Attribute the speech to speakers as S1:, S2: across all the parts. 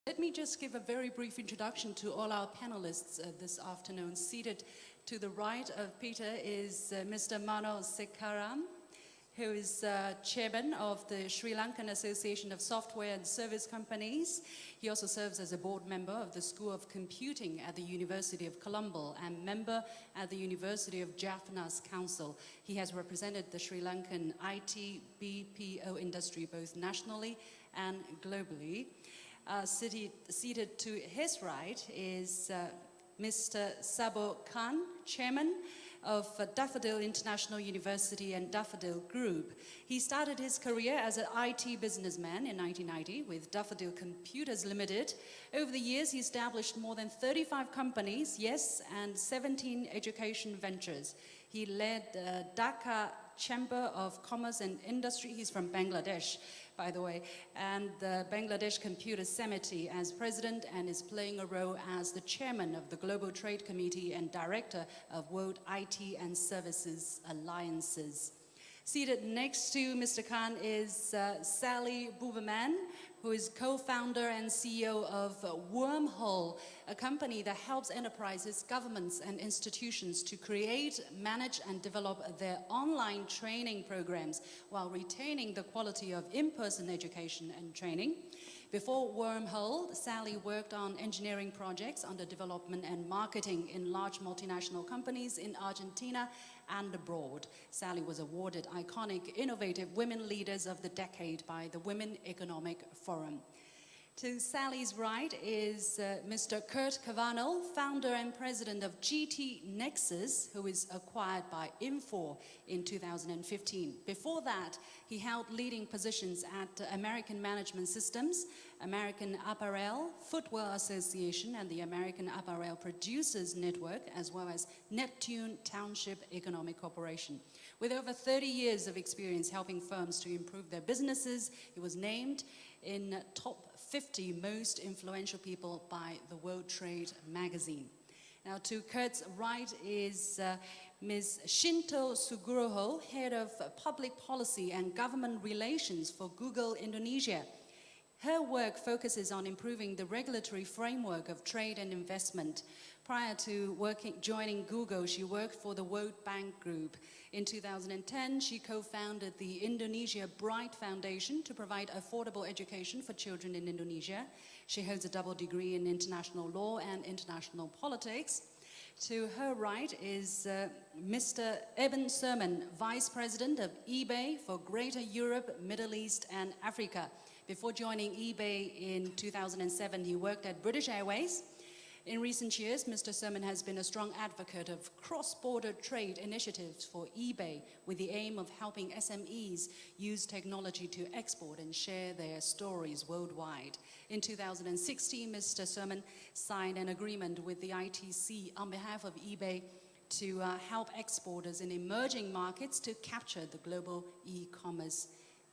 S1: Let me just give a very brief introduction to all our panelists this afternoon. Seated to the right of Peter is Mr. Mano Sekaram, who is chairman of the Sri Lankan Association of Software and Service Companies. He also serves as a board member of the School of Computing at the University of Colombo and member at the University of Jaffna's Council. He has represented the Sri Lankan IT BPO industry both nationally and globally. Seated to his right is Mr. Sabo Khan, chairman of Daffodil International University and Daffodil Group. He started his career as an IT businessman in 1990 with Daffodil Computers Limited. Over the years, he established more than 35 companies, and 17 education ventures. He led Dhaka Chamber of Commerce and Industry. He's from Bangladesh, by the way, and the Bangladesh Computer Summit as president, and is playing a role as the chairman of the Global Trade Committee and director of World IT and Services Alliances. Seated next to Mr. Khan is Sally Buberman, who is co-founder and CEO of Wormhole, a company that helps enterprises, governments, and institutions to create, manage, and develop their online training programs while retaining the quality of in-person education and training. Before Wormhole, Sally worked on engineering projects under development and marketing in large multinational companies in Argentina and abroad. Sally was awarded Iconic Innovative Women Leaders of the Decade by the Women Economic Forum. To Sally's right is Mr. Kurt Cavano, founder and president of GT Nexus, who was acquired by Infor in 2015. Before that, he held leading positions at American Management Systems, American Apparel, Footwear Association, and the American Apparel Producers Network, as well as Neptune Township Economic Corporation. With over 30 years of experience helping firms to improve their businesses, he was named in top 50 most influential people by the World Trade magazine. Now, to Kurt's right is Ms. Shinto Suguroho, head of public policy and government relations for Google Indonesia. Her work focuses on improving the regulatory framework of trade and investment. Prior to joining Google, she worked for the World Bank Group. In 2010, she co-founded the Indonesia Bright Foundation to provide affordable education for children in Indonesia. She holds a double degree in international law and international politics. To her right is Mr. Eben Sermon, Vice President of eBay for Greater Europe, Middle East, and Africa. Before joining eBay in 2007, he worked at British Airways. In recent years, Mr. Sermon has been a strong advocate of cross-border trade initiatives for eBay with the aim of helping SMEs use technology to export and share their stories worldwide. In 2016, Mr. Sermon signed an agreement with the ITC on behalf of eBay to help exporters in emerging markets to capture the global e-commerce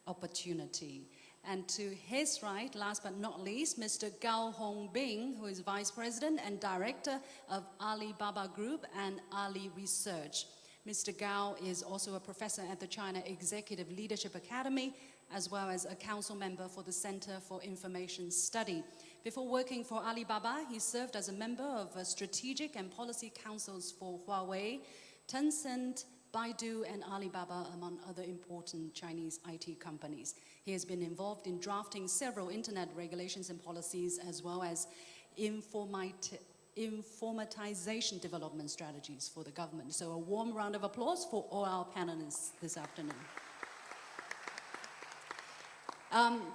S1: opportunity. And to his right, last but not least, Mr. Gao Hongbing, who is Vice President and Director of Alibaba Group and Ali Research. Mr. Gao is also a professor at the China Executive Leadership Academy, as well as a council member for the Center for Information Study. Before working for Alibaba, he served as a member of strategic and policy councils for Huawei, Tencent, Baidu, and Alibaba, among other important Chinese IT companies. He has been involved in drafting several internet regulations and policies, as well as informatization development strategies for the government. So a warm round of applause for all our panelists this afternoon.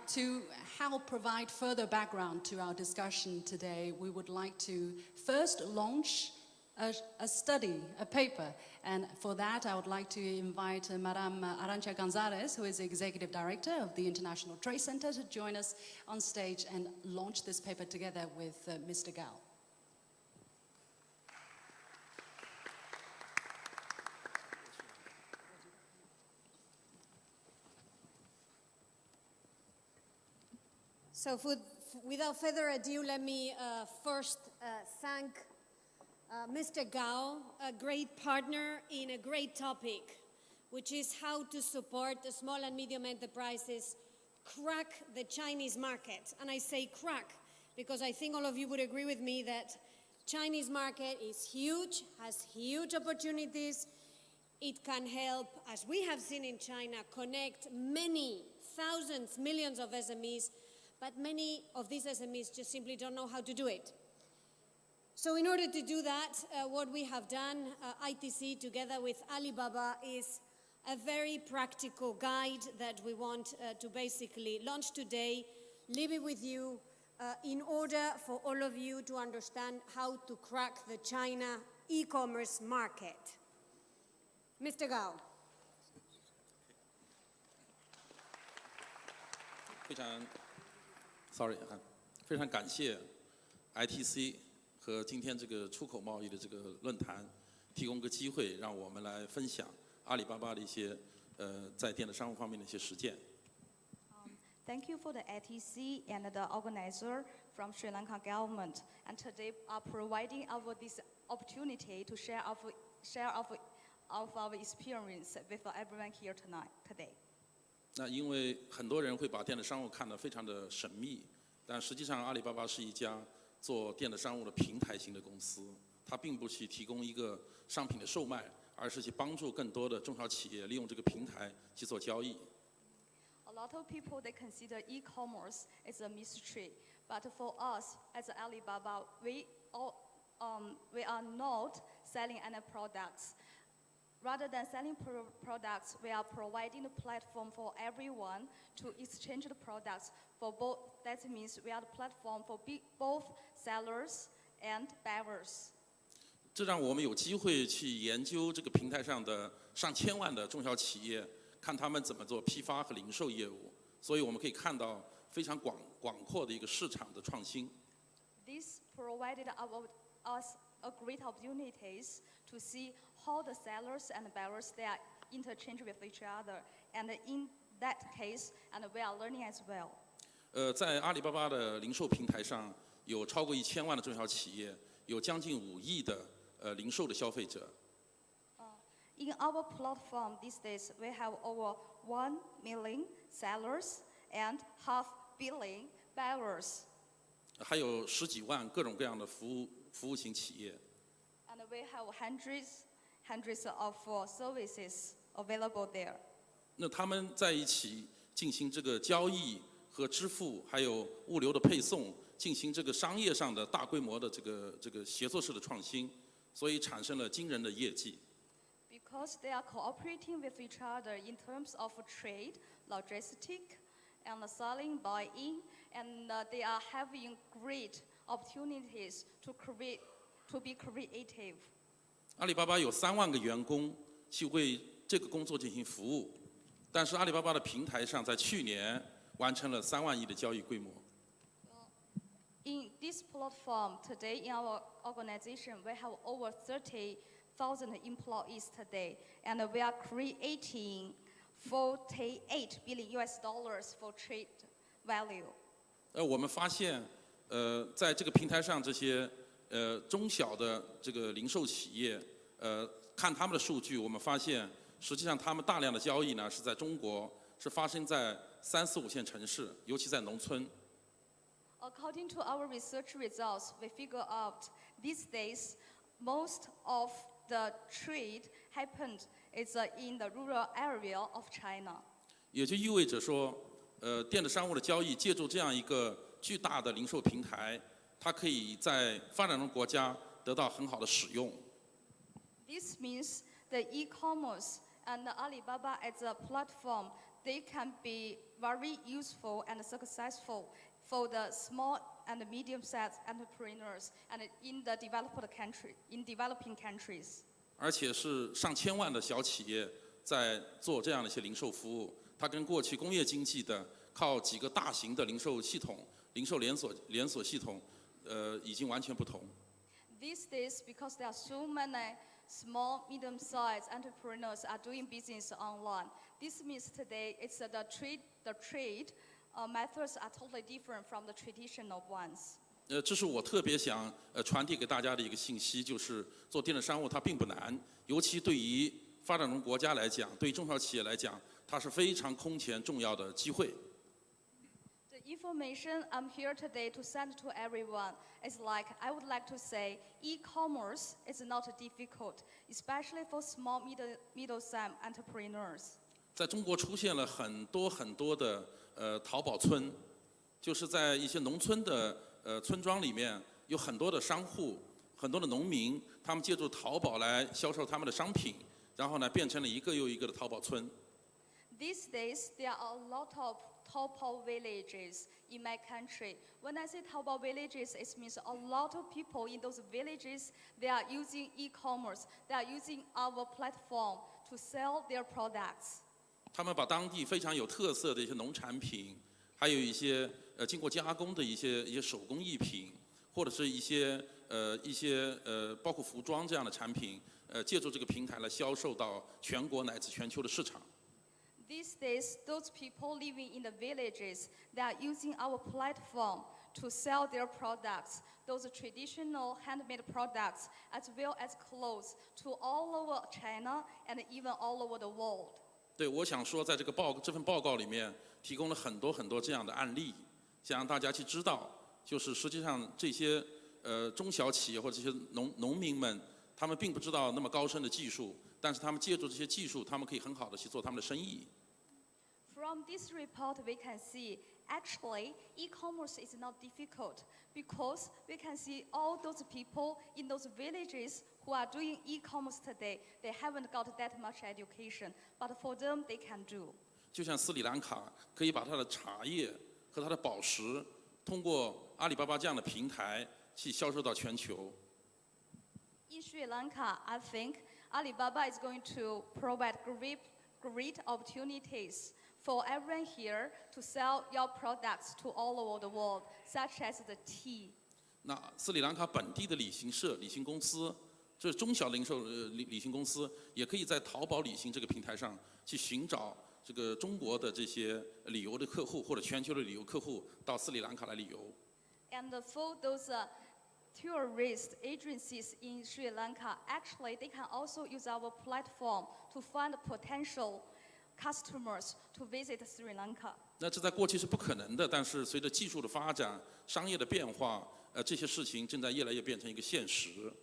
S1: To help provide further background to our discussion today, we would like to first launch a study, a paper, and for that I would like to invite Madame Arantxa Gonzalez, who is the Executive Director of the International Trade Center, to join us on stage and launch this paper together with Mr. Gao.
S2: So without further ado, let me first thank Mr. Gao, a great partner in a great topic, which is how to support the small and medium enterprises crack the Chinese market. And I say crack because I think all of you would agree with me that Chinese market is huge, has huge opportunities. It can help, as we have seen in China, connect many thousands, millions of SMEs, but many of these SMEs just simply don't know how to do it. So in order to do that, what we have done, ITC together with Alibaba, is a very practical guide that we want to basically launch today, leave it with you, in order for all of you to understand how to crack the China e-commerce market. Mr. Gao.
S3: 非常感谢 ITC 和今天这个出口贸易的这个论坛，提供个机会，让我们来分享阿里巴巴的一些在电子商务方面的一些实践。
S4: Thank you for the ITC and the organizer from Sri Lanka government, and today are providing our this opportunity to share our experience with everyone here today.
S3: 那因为很多人会把电子商务看得非常的神秘，但实际上阿里巴巴是一家做电子商务的平台型的公司，它并不去提供一个商品的售卖，而是去帮助更多的中小企业利用这个平台去做交易。
S4: A lot of people they consider e-commerce as a mystery, but for us as Alibaba, we are not selling any products. Rather than selling products, we are providing a platform for everyone to exchange the products for both. That means we are the platform for both sellers and buyers.
S3: 这让我们有机会去研究这个平台上的上千万的中小企业，看他们怎么做批发和零售业务，所以我们可以看到非常广阔的一个市场的创新。
S4: This provided us a great opportunities to see how the sellers and buyers they are interchange with each other, and in that case, and we are learning as well.
S3: 在阿里巴巴的零售平台上，有超过1000万的中小企业，有将近5亿的零售的消费者。
S4: In our platform these days, we have over 1 million sellers and 500 million buyers.
S3: 还有10几万各种各样的服务型企业。
S4: And we have hundreds of services available there.
S3: 那他们在一起进行这个交易和支付，还有物流的配送，进行这个商业上的大规模的这个协作式的创新，所以产生了惊人的业绩。
S4: Because they are cooperating with each other in terms of trade, logistics, and selling, buying, and they are having great opportunities to be creative.
S3: 阿里巴巴有3万个员工去为这个工作进行服务，但是阿里巴巴的平台上在去年完成了3万亿的交易规模。
S4: In this platform today, in our organization, we have over 30,000 employees today, and we are creating $48 billion for trade value.
S3: 我们发现，在这个平台上，这些中小的这个零售企业，看他们的数据，我们发现，实际上他们大量的交易呢是在中国，是发生在3、4、5线城市，尤其在农村。
S4: According to our research results, we figure out these days most of the trade happened is in the rural area of China.
S3: 也就意味着说，电子商务的交易借助这样一个巨大的零售平台，它可以在发展中国家得到很好的使用。
S4: This means the e-commerce and Alibaba as a platform, they can be very useful and successful for the small and medium-sized entrepreneurs and in the developing countries.
S3: 而且是上千万的小企业在做这样的一些零售服务，它跟过去工业经济的靠几个大型的零售系统、零售连锁系统，已经完全不同。
S4: These days, because there are so many small, medium-sized entrepreneurs are doing business online, this means today it's the trade methods are totally different from the traditional ones.
S3: 这是我特别想传递给大家的一个信息，就是做电子商务它并不难，尤其对于发展中国家来讲，对于中小企业来讲，它是非常空前重要的机会。
S4: The The information I'm here today to send to everyone is like, I would like to say, e-commerce is not difficult, especially for small, middle-sized entrepreneurs.
S3: 在中国出现了很多的淘宝村，就是在一些农村的村庄里面，有很多的商户、很多的农民，他们借助淘宝来销售他们的商品，然后呢，变成了一个又一个的淘宝村。
S4: These days, there are a lot of Taobao villages in my country. When I say Taobao villages, it means a lot of people in those villages, they are using e-commerce. They are using our platform to sell their products.
S3: 他们把当地非常有特色的一些农产品，还有一些经过加工的一些手工艺品，或者是一些包括服装这样的产品，借助这个平台来销售到全国乃至全球的市场。
S4: These days, those people living in the villages, they are using our platform to sell their products, those traditional handmade products, as well as clothes, to all over China and even all over the world.
S3: 对，我想说，在这份报告里面提供了很多这样的案例，想让大家去知道，就是实际上这些中小企业或者这些农民们，他们并不知道那么高深的技术，但是他们借助这些技术，他们可以很好的去做他们的生意。
S4: From this report, we can see actually e-commerce is not difficult because we can see all those people in those villages who are doing e-commerce today, they haven't got that much education, but for them, they can do.
S3: 就像斯里兰卡可以把它的茶叶和它的宝石通过阿里巴巴这样的平台去销售到全球。
S4: In Sri Lanka, I think Alibaba is going to provide great opportunities for everyone here to sell your products to all over the world, such as the tea.
S3: 那斯里兰卡本地的旅行公司，这中小零售旅行公司，也可以在淘宝旅行这个平台上去寻找这个中国的这些旅游的客户或者全球的旅游客户到斯里兰卡来旅游。
S4: And for those tourist agencies in Sri Lanka, actually they can also use our platform to find potential customers to visit Sri Lanka.
S3: 那这在过去是不可能的，但是随着技术的发展、商业的变化，这些事情正在越来越变成一个现实。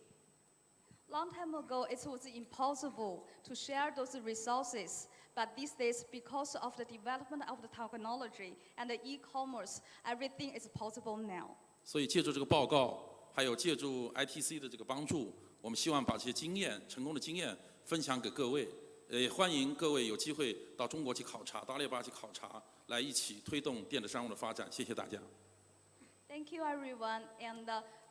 S4: Long time ago, it was impossible to share those resources. But these days, because of the development of the technology and the e-commerce, everything is possible now.
S3: 所以借助这个报告，还有借助 ITC 的这个帮助，我们希望把这些成功的经验分享给各位。也欢迎各位有机会到中国去考察，到阿里巴巴去考察，来一起推动电子商务的发展。谢谢大家。
S4: Thank you, everyone. And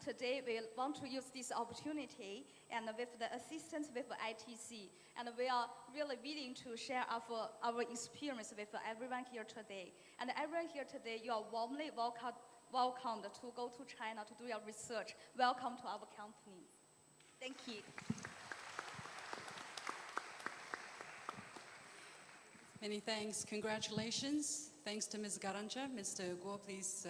S4: today we want to use this opportunity and with the assistance with ITC. And we are really willing to share our experience with everyone here today. And everyone here today, you are warmly welcomed to go to China to do your research. Welcome to our company. Thank you.
S1: Many thanks. Congratulations. Thanks to Ms. Garanja. Mr. Guo, please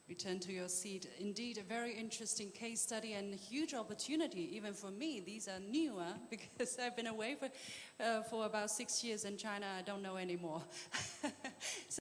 S1: return to your seat. Indeed, a very interesting case study and a huge opportunity, even for me. These are newer because I've been away for about 6 years in China. I don't know anymore.